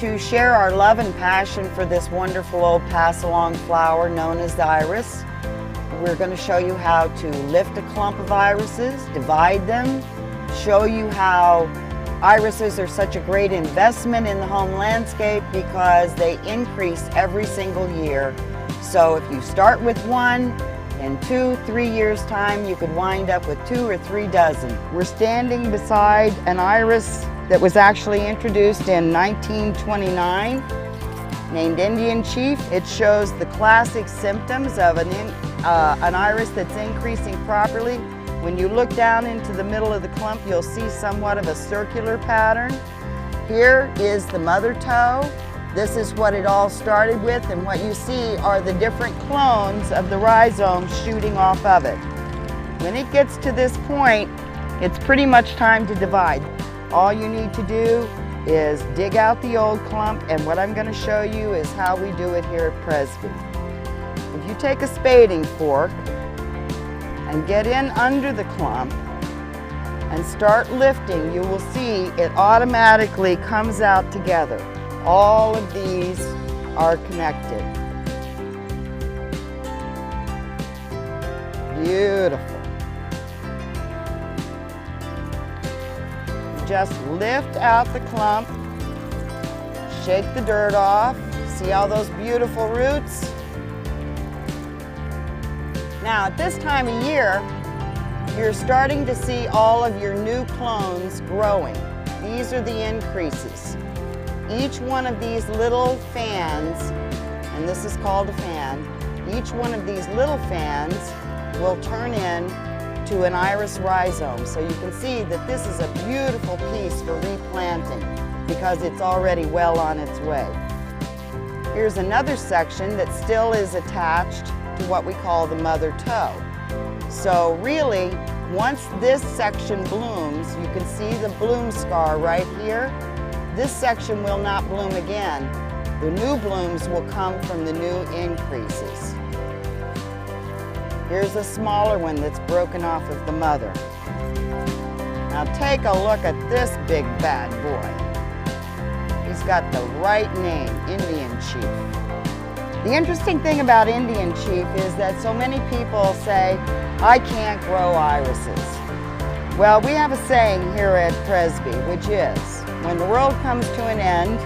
to share our love and passion for this wonderful old pass-along flower known as the iris. We're going to show you how to lift a clump of irises, divide them, show you how irises are such a great investment in the home landscape because they increase every single year. So if you start with one, in 2-3 years time you could wind up with 2 or 3 dozen. We're standing beside an iris that was actually introduced in 1929, named Indian Chief. It shows the classic symptoms of an iris that's increasing properly. When you look down into the middle of the clump, you'll see somewhat of a circular pattern. Here is the mother toe. This is what it all started with, and what you see are the different clones of the rhizome shooting off of it. When it gets to this point, it's pretty much time to divide. All you need to do is dig out the old clump, and what I'm going to show you is how we do it here at Presby. If you take a spading fork and get in under the clump and start lifting, you will see it automatically comes out together. All of these are connected. Beautiful. Just lift out the clump, shake the dirt off. See all those beautiful roots? Now at this time of year, you're starting to see all of your new clones growing. These are the increases. Each one of these little fans, and this is called a fan, each one of these little fans will turn into an iris rhizome. So you can see that this is a beautiful piece for replanting because it's already well on its way. Here's another section that still is attached to what we call the mother toe. So really, once this section blooms, you can see the bloom scar right here. This section will not bloom again. The new blooms will come from the new increases. Here's a smaller one that's broken off of the mother. Now take a look at this big bad boy. He's got the right name, Indian Chief. The interesting thing about Indian Chief is that so many people say, I can't grow irises. Well, we have a saying here at Presby, which is, when the world comes to an end,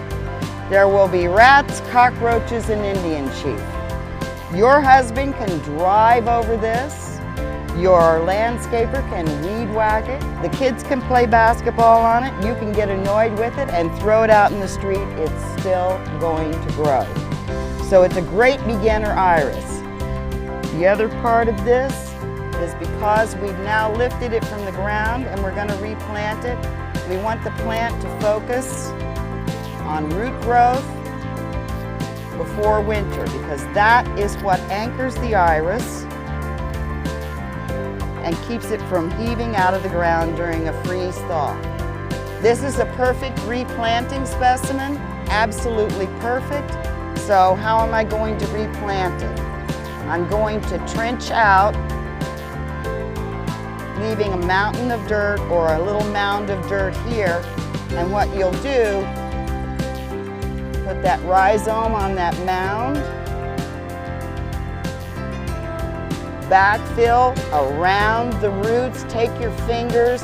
there will be rats, cockroaches, and Indian Chief. Your husband can drive over this. Your landscaper can weed whack it. The kids can play basketball on it. You can get annoyed with it and throw it out in the street. It's still going to grow. So it's a great beginner iris. The other part of this is because we've now lifted it from the ground and we're going to replant it. We want the plant to focus on root growth before winter because that is what anchors the iris and keeps it from heaving out of the ground during a freeze thaw. This is a perfect replanting specimen, absolutely perfect. So how am I going to replant it? I'm going to trench out, leaving a mountain of dirt or a little mound of dirt here. And what you'll do, put that rhizome on that mound, backfill around the roots, take your fingers,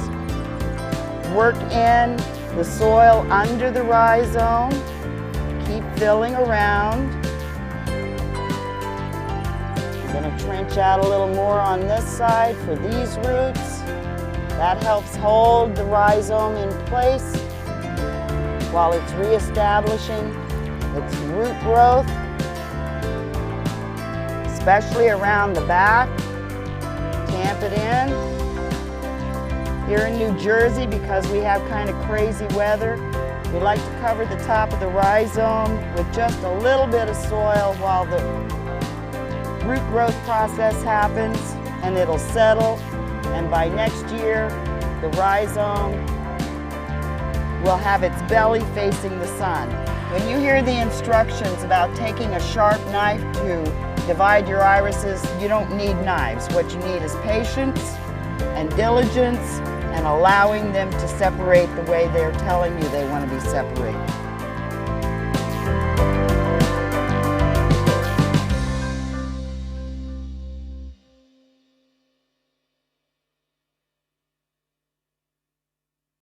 work in the soil under the rhizome, keep filling around. I'm going to trench out a little more on this side for these roots. That helps hold the rhizome in place while it's reestablishing its root growth, especially around the back. Tamp it in. Here in New Jersey, because we have kind of crazy weather, we like to cover the top of the rhizome with just a little bit of soil while the root growth process happens, and it'll settle, and by next year the rhizome will have its belly facing the sun. When you hear the instructions about taking a sharp knife to divide your irises, you don't need knives. What you need is patience and diligence and allowing them to separate the way they're telling you they want to be separated.